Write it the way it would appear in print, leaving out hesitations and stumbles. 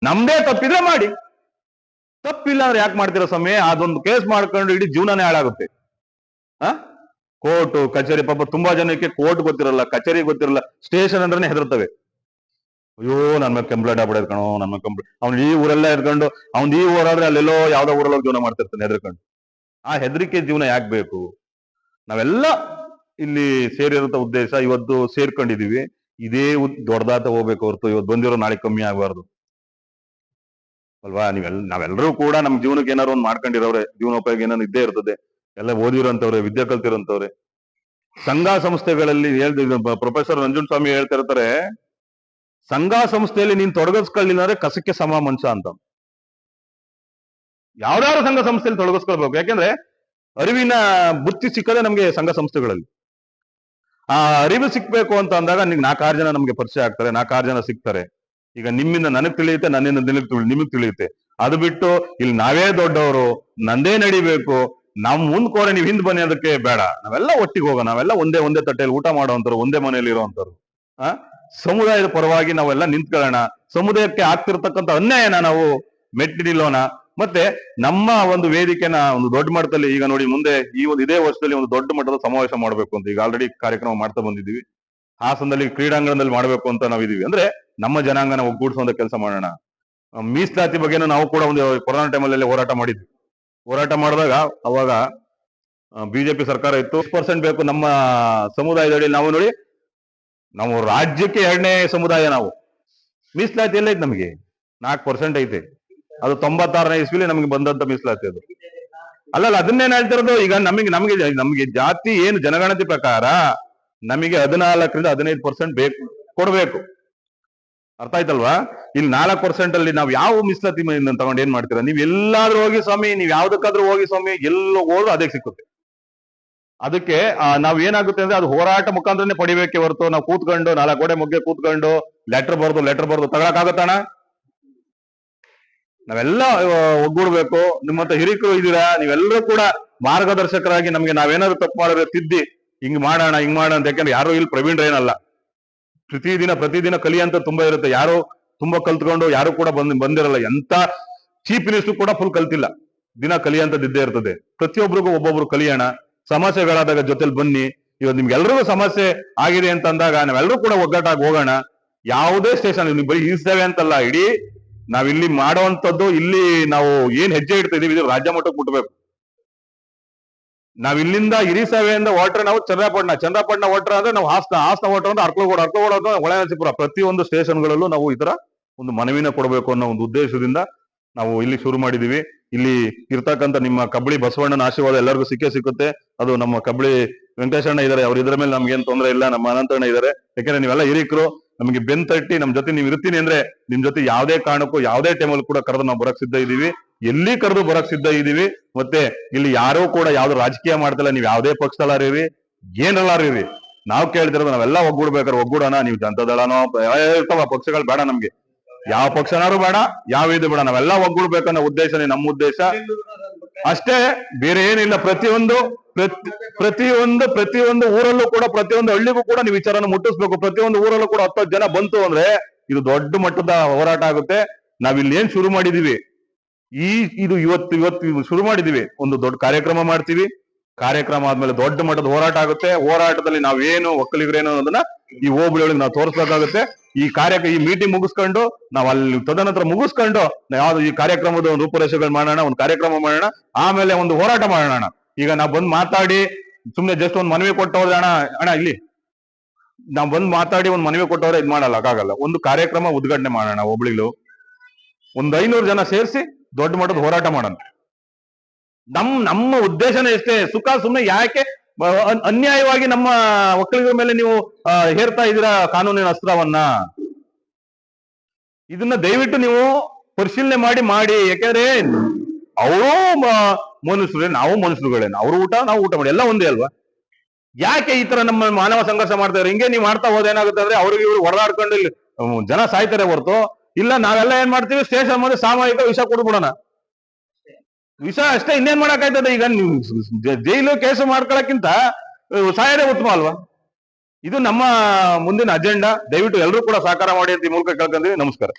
ನಮ್ದೇ ತಪ್ಪಿದ್ರೆ ಮಾಡಿ, ತಪ್ಪಿಲ್ಲ ಅಂದ್ರೆ ಯಾಕೆ ಮಾಡ್ತೀರಾ ಸ್ವಾಮಿ? ಅದೊಂದು ಕೇಸ್ ಮಾಡ್ಕೊಂಡು ಇಡೀ ಜೀವನನೇ ಹಾಳಾಗುತ್ತೆ. ಕೋರ್ಟ್ ಕಚೇರಿ, ಪಾಪ ತುಂಬಾ ಜನಕ್ಕೆ ಕೋರ್ಟ್ ಗೊತ್ತಿರಲ್ಲ, ಕಚೇರಿ ಗೊತ್ತಿರಲ್ಲ, ಸ್ಟೇಷನ್ ಅಂದ್ರೆ ಹೆದರ್ತವೆ. ಅಯ್ಯೋ ನನ್ನ ಮೇಲೆ ಕಂಪ್ಲೇಂಟ್ ಆಗ್ಬಿಡೋದು ಕಣೋ, ನನ್ನ ಕಂಪ್ಲೇಂಟ್, ಅವ್ನು ಈ ಊರೆಲ್ಲ ಎದ್ಕೊಂಡು ಅವ್ನ್ ಈ ಊರಾದ್ರೆ ಅಲ್ಲೆಲ್ಲೋ ಯಾವ್ದೋ ಊರಲ್ಲಿ ಜೀವನ ಮಾಡ್ತಿರ್ತಾನೆ ಹೆದರ್ಕೊಂಡು. ಆ ಹೆದರಿಕೆ ಜೀವನ ಯಾಕೆ ಬೇಕು? ನಾವೆಲ್ಲ ಇಲ್ಲಿ ಸೇರಿರೋಂಥ ಉದ್ದೇಶ, ಇವತ್ತು ಸೇರ್ಕೊಂಡಿದೀವಿ ಇದೇ ದೊಡ್ಡದಾತ ಹೋಗ್ಬೇಕು ಹೊರತು ಇವತ್ತು ಬಂದಿರೋ ನಾಳೆ ಕಮ್ಮಿ ಆಗಬಾರ್ದು ಅಲ್ವಾ? ನಾವೆಲ್ಲರೂ ಕೂಡ ನಮ್ ಜೀವನಕ್ಕೆ ಏನಾರು ಒಂದು ಮಾಡ್ಕೊಂಡಿರೋರೆ, ಜೀವನೋಪಯೋಗ ಏನಾದ್ರು ಇದ್ದೇ ಇರ್ತದೆ. ಎಲ್ಲ ಓದಿರೋಂಥವ್ರೆ, ವಿದ್ಯೆ ಕಲ್ತಿರೋಂಥವ್ರೆ. ಸಂಘ ಸಂಸ್ಥೆಗಳಲ್ಲಿ ಪ್ರೊಫೆಸರ್ ನಂಜುಂಡ ಸ್ವಾಮಿ ಹೇಳ್ತಿರ್ತಾರೆ, ಸಂಘ ಸಂಸ್ಥೆಯಲ್ಲಿ ನೀನ್ ತೊಡಗಿಸ್ಕೊಳ್ಳಿಲ್ಲ ಅಂದ್ರೆ ಕಸಕ್ಕೆ ಸಮ ಮನುಷ್ಯ ಅಂತ. ಯಾವ್ದಾದ್ರು ಸಂಘ ಸಂಸ್ಥೆಯಲ್ಲಿ ತೊಡಗಿಸ್ಕೊಳ್ಬೇಕು. ಯಾಕೆಂದ್ರೆ ಅರಿವಿನ ಬುತ್ತಿ ಸಿಕ್ಕದೆ ನಮ್ಗೆ ಸಂಘ ಸಂಸ್ಥೆಗಳಲ್ಲಿ. ಆ ಅರಿವು ಸಿಕ್ಬೇಕು ಅಂತ ಅಂದಾಗ ನಿಮ್ಗೆ 4-6 ಜನ ನಮ್ಗೆ ಪರಿಚಯ ಆಗ್ತಾರೆ, 4-6 ಜನ ಸಿಗ್ತಾರೆ. ಈಗ ನಿಮ್ಮಿಂದ ನನಗ್ ತಿಳಿಯುತ್ತೆ, ನನ್ನಿಂದ ನಿಮಗ್ ತಿಳಿಯುತ್ತೆ. ಅದು ಬಿಟ್ಟು ಇಲ್ಲಿ ನಾವೇ ದೊಡ್ಡವರು, ನಂದೇ ನಡಿಬೇಕು, ನಮ್ ಮುಂದ್ ಕೋರೆ ನೀವ್ ಹಿಂದ್ ಬನ್ನಿ ಅದಕ್ಕೆ ಬೇಡ. ನಾವೆಲ್ಲ ಒಟ್ಟಿಗೆ ಹೋಗೋಣ, ನಾವೆಲ್ಲ ಒಂದೇ ತಟ್ಟೆಯಲ್ಲಿ ಊಟ ಮಾಡುವಂತರು, ಒಂದೇ ಮನೆಯಲ್ಲಿ ಇರುವಂತರು. ಸಮುದಾಯದ ಪರವಾಗಿ ನಾವೆಲ್ಲ ನಿಂತ್ಕೊಳ್ಳೋಣ. ಸಮುದಾಯಕ್ಕೆ ಆಗ್ತಿರ್ತಕ್ಕಂಥ ಅನ್ಯಾಯನ ನಾವು ಮೆಟ್ಟಿ ನಿಲ್ಲೋಣ. ಮತ್ತೆ ನಮ್ಮ ಒಂದು ವೇದಿಕೆನ ಒಂದು ದೊಡ್ಡ ಮಟ್ಟದಲ್ಲಿ, ಈಗ ನೋಡಿ ಮುಂದೆ ಇದೇ ವರ್ಷದಲ್ಲಿ ಒಂದು ದೊಡ್ಡ ಮಟ್ಟದ ಸಮಾವೇಶ ಮಾಡ್ಬೇಕು ಅಂತ ಈಗ ಆಲ್ರೆಡಿ ಕಾರ್ಯಕ್ರಮ ಮಾಡ್ತಾ ಬಂದಿದ್ದೀವಿ. ಹಾಸನದಲ್ಲಿ ಕ್ರೀಡಾಂಗಣದಲ್ಲಿ ಮಾಡ್ಬೇಕು ಅಂತ ನಾವಿದೀವಿ. ಅಂದ್ರೆ ನಮ್ಮ ಜನಾಂಗನ ಒಗ್ಗೂಡಿಸುವಂತ ಕೆಲಸ ಮಾಡೋಣ. ಮೀಸಲಾತಿ ಬಗ್ಗೆನೂ ನಾವು ಕೂಡ ಒಂದು ಕೊರೋನಾ ಟೈಮಲ್ಲಿ ಹೋರಾಟ ಮಾಡಿದ್ವಿ. ಹೋರಾಟ ಮಾಡಿದಾಗ ಅವಾಗ ಬಿಜೆಪಿ ಸರ್ಕಾರ ಇತ್ತು. 6% ಬೇಕು ನಮ್ಮ ಸಮುದಾಯದಡಿ. ನಾವು ನೋಡಿ, ನಾವು ರಾಜ್ಯಕ್ಕೆ 2ನೇ ಸಮುದಾಯ. ನಾವು ಮೀಸಲಾತಿ ಎಲ್ಲ ಐತೆ, ನಮಗೆ 4% ಐತೆ. ಅದು 96ನೇ ಇಸ್ವಿಲಿ ನಮಗೆ ಬಂದಂತ ಮೀಸಲಾತಿ ಅದು. ಅಲ್ಲಲ್ಲ, ಅದನ್ನೇನ್ ಹೇಳ್ತಿರೋದು. ಈಗ ನಮಗೆ ಜಾತಿ ಏನು ಜನಗಣತಿ ಪ್ರಕಾರ ನಮಗೆ 14-15% ಬೇಕು, ಕೊಡ್ಬೇಕು. ಅರ್ಥ ಆಯ್ತಲ್ವಾ? ಇಲ್ಲಿ 4% ಅಲ್ಲಿ ನಾವು ಯಾವ ಮೀಸಲಾತಿ ತಗೊಂಡು ಏನ್ ಮಾಡ್ತೀರಾ? ನೀವ್ ಎಲ್ಲಾದ್ರೂ ಹೋಗಿ ಸ್ವಾಮಿ, ನೀವ್ ಯಾವ್ದಕ್ಕಾದ್ರೂ ಹೋಗಿ ಸ್ವಾಮಿ, ಎಲ್ಲೋ ಹೋದ್ರು ಅದೇ ಸಿಕ್ಕುತ್ತೆ. ಅದಕ್ಕೆ ನಾವ್ ಏನಾಗುತ್ತೆ ಅಂದ್ರೆ ಅದು ಹೋರಾಟ ಮುಖಾಂತರನೇ ಪಡಿಬೇಕೆ ಹೊರತು ನಾವು ಕೂತ್ಕೊಂಡು 4 ಗೋಡೆ ಮುಗ್ಗೆ ಕೂತ್ಕೊಂಡು ಲೆಟರ್ ಬರ್ದು ತಗೊಳಕಾಗತ್ತಣ? ನಾವೆಲ್ಲ ಒಗ್ಗೂಡ್ಬೇಕು. ನಿಮ್ಮಂತ ಹಿರಿಕರು ಇದ್ದೀರಾ, ನೀವೆಲ್ಲರೂ ಕೂಡ ಮಾರ್ಗದರ್ಶಕರಾಗಿ ನಮ್ಗೆ ನಾವೇನಾದ್ರು ತಪ್ಪು ಮಾಡಿದ್ರೆ ತಿದ್ದಿ ಹಿಂಗ್ ಮಾಡೋಣ ಅಂತ. ಯಾಕಂದ್ರೆ ಯಾರು ಇಲ್ಲಿ ಪ್ರವೀಣರೇನಲ್ಲ. ಪ್ರತಿದಿನ ಕಲಿಯಂತ ತುಂಬಾ ಇರುತ್ತೆ. ಯಾರು ತುಂಬಾ ಕಲ್ತ್ಕೊಂಡು ಯಾರು ಕೂಡ ಬಂದಿರಲ್ಲ. ಎಂತ ಚೀಫ್ ಮಿನಿಸ್ಟರ್ ಕೂಡ ಫುಲ್ ಕಲ್ತಿಲ್ಲ. ದಿನ ಕಲಿಯಂತದ್ದಿದ್ದೇ ಇರ್ತದೆ. ಪ್ರತಿಯೊಬ್ಬರಿಗೂ ಒಬ್ಬೊಬ್ರು ಕಲಿಯೋಣ. ಸಮಸ್ಯೆಗಳಾದಾಗ ಜೊತೆಲಿ ಬನ್ನಿ. ಇವತ್ತು ನಿಮ್ಗೆಲ್ರಿಗೂ ಸಮಸ್ಯೆ ಆಗಿದೆ ಅಂತ ಅಂದಾಗ ನಾವೆಲ್ಲರೂ ಕೂಡ ಒಗ್ಗಟ್ಟಾಗಿ ಹೋಗೋಣ. ಯಾವುದೇ ಸ್ಟೇಷನ್, ಬರೀ ಈ ಸೇವೆ ಅಂತಲ್ಲ, ಇಡೀ ನಾವಿಲ್ಲಿ ಮಾಡುವಂತದ್ದು, ಇಲ್ಲಿ ನಾವು ಏನ್ ಹೆಜ್ಜೆ ಇಡ್ತಾ ಇದೀವಿ ಇದು ರಾಜ್ಯ ಮಟ್ಟಕ್ಕೆ ಮುಟ್ಬೇಕು. ನಾವ್ ಇಲ್ಲಿಂದ ಹಿರಿ ಸೇವೆಯಿಂದ ಹೊರಟ್ರೆ ನಾವು ಚಂದ್ರಪಟ್ಟಣ ಹೊರಟ್ರೆ ಅಂದ್ರೆ ನಾವು ಹಾಸನ ಹೊರಟ್ರೆ ಅಂದ್ರೆ ಅರ್ಕಲಗೋಡು ಹೊಳೆನರಸೀಪುರ, ಪ್ರತಿಯೊಂದು ಸ್ಟೇಷನ್ಗಳಲ್ಲೂ ನಾವು ಈ ತರ ಒಂದು ಮನವಿನ ಕೊಡಬೇಕು ಅನ್ನೋ ಒಂದು ಉದ್ದೇಶದಿಂದ ನಾವು ಇಲ್ಲಿ ಶುರು ಮಾಡಿದೀವಿ. ಇಲ್ಲಿ ಇರ್ತಕ್ಕಂಥ ನಿಮ್ಮ ಕಬ್ಬಳಿ ಬಸವಣ್ಣನ ಆಶೀರ್ವಾದ ಎಲ್ಲರಿಗೂ ಸಿಕ್ಕುತ್ತೆ. ಅದು ನಮ್ಮ ಕಬ್ಬಳಿ ವೆಂಕಟೇಶಣ್ಣ ಇದಾರೆ, ಅವ್ರು ಇದ್ರ ಮೇಲೆ ನಮ್ಗೆ ಏನ್ ತೊಂದರೆ ಇಲ್ಲ. ನಮ್ಮ ಅನಂತಣ್ಣ ಇದಾರೆ. ಯಾಕಂದ್ರೆ ನೀವೆಲ್ಲ ಹಿರಿಕರು, ನಮ್ಗೆ ಬೆನ್ ತಟ್ಟಿ ನಮ್ ಜೊತೆ ನೀವು ಇರ್ತೀನಿ ಅಂದ್ರೆ ನಿಮ್ ಜೊತೆ ಯಾವ್ದೇ ಕಾರಣಕ್ಕೂ ಯಾವುದೇ ಟೈಮಲ್ಲಿ ಕೂಡ ಕರೆದು ನಾವು ಬರಕ್ ಸಿದ್ಧ ಇದೀವಿ. ಎಲ್ಲಿ ಕರೆದು ಬರಕ್ ಸಿದ್ಧ ಇದೀವಿ. ಮತ್ತೆ ಇಲ್ಲಿ ಯಾರೂ ಕೂಡ ಯಾವ್ದು ರಾಜಕೀಯ ಮಾಡ್ತಿಲ್ಲ. ನೀವ್ ಯಾವ್ದೇ ಪಕ್ಷದಲ್ಲಾರಿರಿ, ಏನಲ್ಲಾರಿರಿ, ನಾವ್ ಕೇಳ್ತಿರೋದು ನಾವೆಲ್ಲ ಒಗ್ಗೂಡ್ಬೇಕಾದ್ರೆ ಒಗ್ಗೂಡೋಣ. ನೀವು ಜನತಾದಳನೋ ಇರ್ತಾವ ಪಕ್ಷಗಳು ಬೇಡ ನಮ್ಗೆ, ಯಾವ ಪಕ್ಷನಾರು ಬೇಡ, ಯಾವ ಇದು ಬೇಡ, ನಾವೆಲ್ಲ ಒಗ್ಗೂಡ್ಬೇಕನ್ನೋ ಉದ್ದೇಶನೇ ನಮ್ಮ ಉದ್ದೇಶ ಅಷ್ಟೇ, ಬೇರೆ ಏನಿಲ್ಲ. ಪ್ರತಿಯೊಂದು ಊರಲ್ಲೂ ಕೂಡ, ಪ್ರತಿಯೊಂದು ಹಳ್ಳಿಗೂ ಕೂಡ ನೀವು ವಿಚಾರನ ಮುಟ್ಟಿಸ್ಬೇಕು. ಪ್ರತಿಯೊಂದು ಊರಲ್ಲೂ ಕೂಡ 10 ಜನ ಬಂತು ಅಂದ್ರೆ ಇದು ದೊಡ್ಡ ಮಟ್ಟದ ಹೋರಾಟ ಆಗುತ್ತೆ. ನಾವಿಲ್ಲಿ ಏನ್ ಶುರು ಮಾಡಿದೀವಿ, ಇದು ಇವತ್ತು ಶುರು ಮಾಡಿದೀವಿ. ಒಂದು ದೊಡ್ಡ ಕಾರ್ಯಕ್ರಮ ಮಾಡ್ತೀವಿ. ಕಾರ್ಯಕ್ರಮ ಆದ್ಮೇಲೆ ದೊಡ್ಡ ಮಟ್ಟದ ಹೋರಾಟ ಆಗುತ್ತೆ. ಹೋರಾಟದಲ್ಲಿ ನಾವೇನು ಒಕ್ಕಲಿಗರೇನು ಅನ್ನೋದನ್ನ ಈ ಹೋಬಳಿ ಒಳಗೆ ನಾವು ತೋರಿಸ್ಬೇಕಾಗುತ್ತೆ. ಈ ಮೀಟಿಂಗ್ ಮುಗಿಸ್ಕೊಂಡು ನಾವು ಅಲ್ಲಿ ತದನಂತರ ಮುಗಿಸ್ಕೊಂಡು ಯಾವ್ದು ಈ ಕಾರ್ಯಕ್ರಮದ ಒಂದು ರೂಪುರೇಷೆಗಳು ಮಾಡೋಣ, ಒಂದು ಕಾರ್ಯಕ್ರಮ ಮಾಡೋಣ, ಆಮೇಲೆ ಒಂದು ಹೋರಾಟ ಮಾಡೋಣ. ಈಗ ನಾವು ಬಂದು ಮಾತಾಡಿ ಸುಮ್ನೆ ಜಸ್ಟ್ ಒಂದು ಮನವಿ ಕೊಟ್ಟವ್ರೆ, ಅಣ್ಣ ಇಲ್ಲಿ ನಾವು ಬಂದು ಮಾತಾಡಿ ಒಂದು ಮನವಿ ಕೊಟ್ಟವ್ರೆ ಇದ್ ಆಗಲ್ಲ. ಒಂದು ಕಾರ್ಯಕ್ರಮ ಉದ್ಘಾಟನೆ ಮಾಡೋಣ. ಹೋಬಳಿಲು ಒಂದು 500 ಜನ ಸೇರಿಸಿ ದೊಡ್ಡ ಮಟ್ಟದ ಹೋರಾಟ ಮಾಡೋಣ. ನಮ್ಮ ಉದ್ದೇಶನೇ ಎಷ್ಟೇ, ಸುಖ ಸುಮ್ಮನೆ ಯಾಕೆ ಅನ್ಯಾಯವಾಗಿ ನಮ್ಮ ಒಕ್ಕಲಿಗರ ಮೇಲೆ ನೀವು ಹೇರ್ತಾ ಇದ್ದೀರಾ ಕಾನೂನಿನ ಅಸ್ತ್ರವನ್ನ. ಇದನ್ನ ದಯವಿಟ್ಟು ನೀವು ಪರಿಶೀಲನೆ ಮಾಡಿ. ಯಾಕೆಂದ್ರೆ ಅವರು ಮನುಷ್ಯರೇ, ನಾವು ಮನುಷ್ಯರುಗಳೇನು, ಅವ್ರು ಊಟ ನಾವು ಊಟ ಮಾಡಿ ಎಲ್ಲ ಒಂದೇ ಅಲ್ವಾ? ಯಾಕೆ ಈ ತರ ನಮ್ಮ ಮಾನವ ಸಂಘರ್ಷ ಮಾಡ್ತಾರೆ? ಹಿಂಗೆ ನೀವು ಮಾಡ್ತಾ ಹೋದೇನಾಗುತ್ತೆ ಅಂದ್ರೆ ಅವ್ರಿಗೆ ಇವ್ರು ಹೊಡೆದಾಡ್ಕೊಂಡು ಇಲ್ಲಿ ಜನ ಸಾಯ್ತಾರೆ ಹೊರತು ಇಲ್ಲ. ನಾವೆಲ್ಲ ಏನ್ ಮಾಡ್ತೀವಿ, ಸ್ಟೇಷನ್ ಮುಂದೆ ಸಾಮೂಹಿಕ ವಿಷ ಕೊಡ್ಬಿಡೋಣ. ವಿಷ ಅಷ್ಟೇ, ಇನ್ನೇನ್ ಮಾಡಕ್ಕಾಯ್ತದೆ? ಈಗ ನೀವು ಜೈಲು ಕೇಸು ಮಾಡ್ಕೊಳಕ್ಕಿಂತ ಸಾಯದೇ ಉತ್ತಮ ಅಲ್ವಾ? ಇದು ನಮ್ಮ ಮುಂದಿನ ಅಜೆಂಡಾ. ದಯವಿಟ್ಟು ಎಲ್ಲರೂ ಕೂಡ ಸಹಕಾರ ಮಾಡಿ ಅಂತ ಈ ಮೂಲಕ ಕೇಳ್ಕೊಂತೀವಿ. ನಮಸ್ಕಾರ.